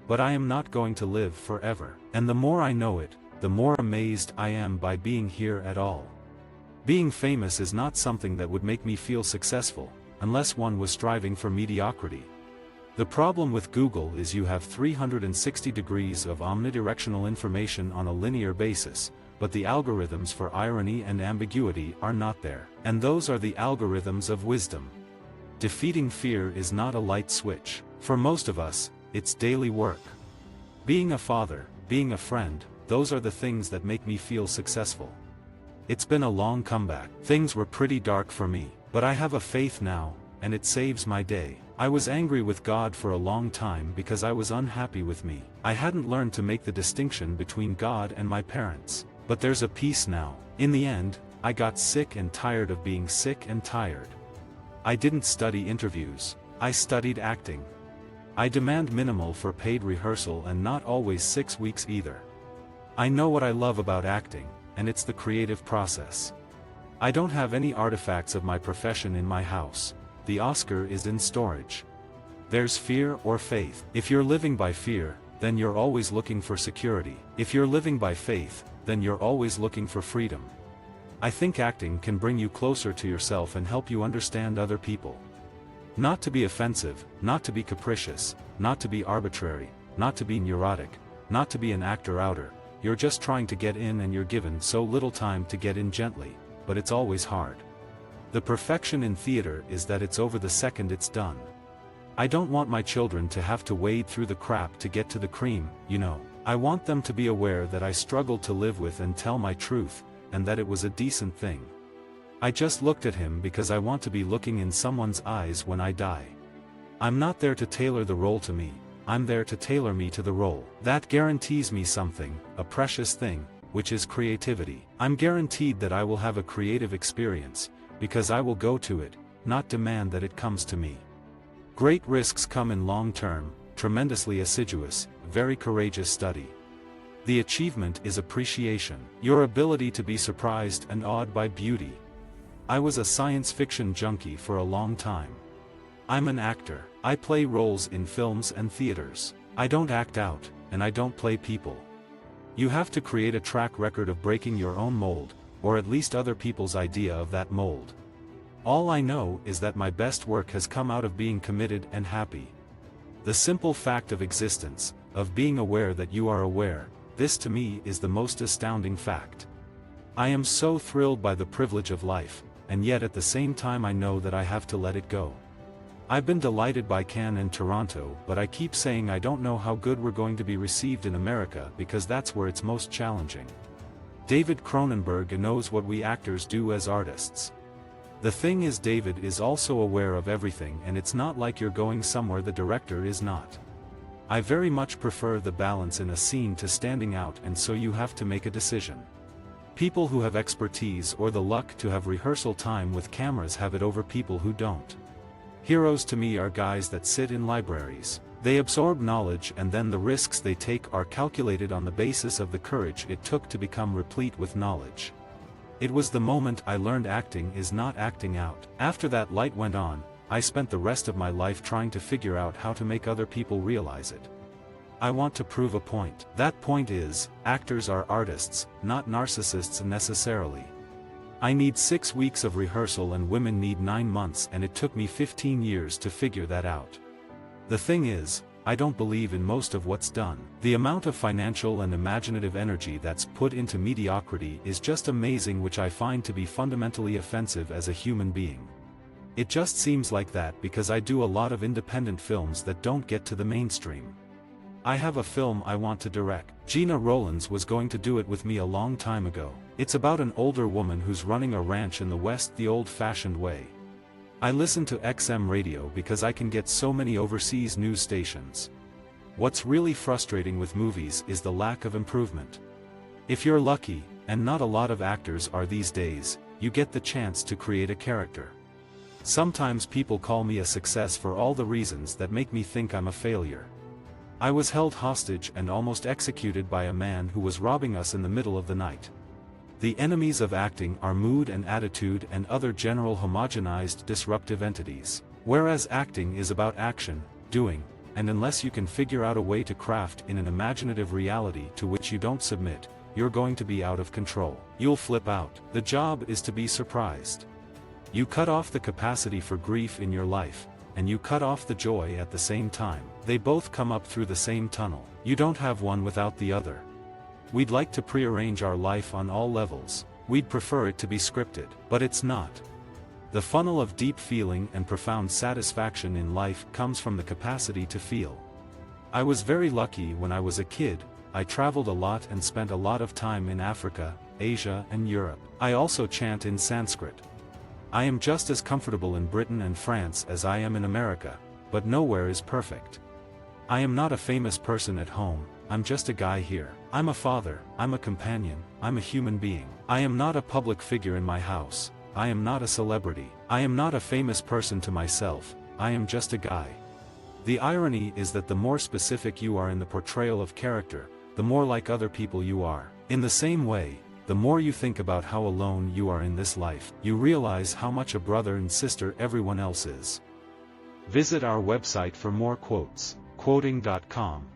but I am not going to live forever. And the more I know it, the more amazed I am by being here at all. Being famous is not something that would make me feel successful, unless one was striving for mediocrity. The problem with Google is you have 360 degrees of omnidirectional information on a linear basis, but the algorithms for irony and ambiguity are not there. And those are the algorithms of wisdom. Defeating fear is not a light switch. For most of us, it's daily work. Being a father, being a friend, those are the things that make me feel successful. It's been a long comeback. Things were pretty dark for me, but I have a faith now, and it saves my day. I was angry with God for a long time because I was unhappy with me. I hadn't learned to make the distinction between God and my parents. But there's a peace now. In the end, I got sick and tired of being sick and tired. I didn't study interviews. I studied acting. I demand minimal for paid rehearsal and not always 6 weeks either. I know what I love about acting, and it's the creative process. I don't have any artifacts of my profession in my house. The Oscar is in storage. There's fear or faith. If you're living by fear, then you're always looking for security. If you're living by faith, then you're always looking for freedom. I think acting can bring you closer to yourself and help you understand other people. Not to be offensive, not to be capricious, not to be arbitrary, not to be neurotic, not to be an actor-outer. You're just trying to get in and you're given so little time to get in gently, but it's always hard. The perfection in theater is that it's over the second it's done. I don't want my children to have to wade through the crap to get to the cream, you know. I want them to be aware that I struggled to live with and tell my truth, and that it was a decent thing. I just looked at him because I want to be looking in someone's eyes when I die. I'm not there to tailor the role to me, I'm there to tailor me to the role. That guarantees me something, a precious thing, which is creativity. I'm guaranteed that I will have a creative experience, because I will go to it, not demand that it comes to me. Great risks come in long-term, tremendously assiduous, very courageous study. The achievement is appreciation, your ability to be surprised and awed by beauty. I was a science fiction junkie for a long time. I'm an actor. I play roles in films and theaters. I don't act out, and I don't play people. You have to create a track record of breaking your own mold, or at least other people's idea of that mold. All I know is that my best work has come out of being committed and happy. The simple fact of existence, of being aware that you are aware, this to me is the most astounding fact. I am so thrilled by the privilege of life, and yet at the same time I know that I have to let it go. I've been delighted by Cannes and Toronto, but I keep saying I don't know how good we're going to be received in America because that's where it's most challenging. David Cronenberg knows what we actors do as artists. The thing is, David is also aware of everything, and it's not like you're going somewhere the director is not. I very much prefer the balance in a scene to standing out, and so you have to make a decision. People who have expertise or the luck to have rehearsal time with cameras have it over people who don't. Heroes to me are guys that sit in libraries. They absorb knowledge, and then the risks they take are calculated on the basis of the courage it took to become replete with knowledge. It was the moment I learned acting is not acting out. After that light went on, I spent the rest of my life trying to figure out how to make other people realize it. I want to prove a point. That point is, actors are artists, not narcissists necessarily. I need 6 weeks of rehearsal and women need 9 months, and it took me 15 years to figure that out. The thing is, I don't believe in most of what's done. The amount of financial and imaginative energy that's put into mediocrity is just amazing, which I find to be fundamentally offensive as a human being. It just seems like that because I do a lot of independent films that don't get to the mainstream. I have a film I want to direct. Gina Rowlands was going to do it with me a long time ago. It's about an older woman who's running a ranch in the West the old-fashioned way. I listen to XM radio because I can get so many overseas news stations. What's really frustrating with movies is the lack of improvement. If you're lucky, and not a lot of actors are these days, you get the chance to create a character. Sometimes people call me a success for all the reasons that make me think I'm a failure. I was held hostage and almost executed by a man who was robbing us in the middle of the night. The enemies of acting are mood and attitude and other general homogenized disruptive entities. Whereas acting is about action, doing, and unless you can figure out a way to craft in an imaginative reality to which you don't submit, you're going to be out of control. You'll flip out. The job is to be surprised. You cut off the capacity for grief in your life, and you cut off the joy at the same time. They both come up through the same tunnel. You don't have one without the other. We'd like to prearrange our life on all levels. We'd prefer it to be scripted, but it's not. The funnel of deep feeling and profound satisfaction in life comes from the capacity to feel. I was very lucky when I was a kid. I traveled a lot and spent a lot of time in Africa, Asia and Europe. I also chant in Sanskrit. I am just as comfortable in Britain and France as I am in America, but nowhere is perfect. I am not a famous person at home, I'm just a guy here. I'm a father, I'm a companion, I'm a human being. I am not a public figure in my house, I am not a celebrity. I am not a famous person to myself, I am just a guy. The irony is that the more specific you are in the portrayal of character, the more like other people you are. In the same way, the more you think about how alone you are in this life, you realize how much a brother and sister everyone else is. Visit our website for more quotes, quoting.com.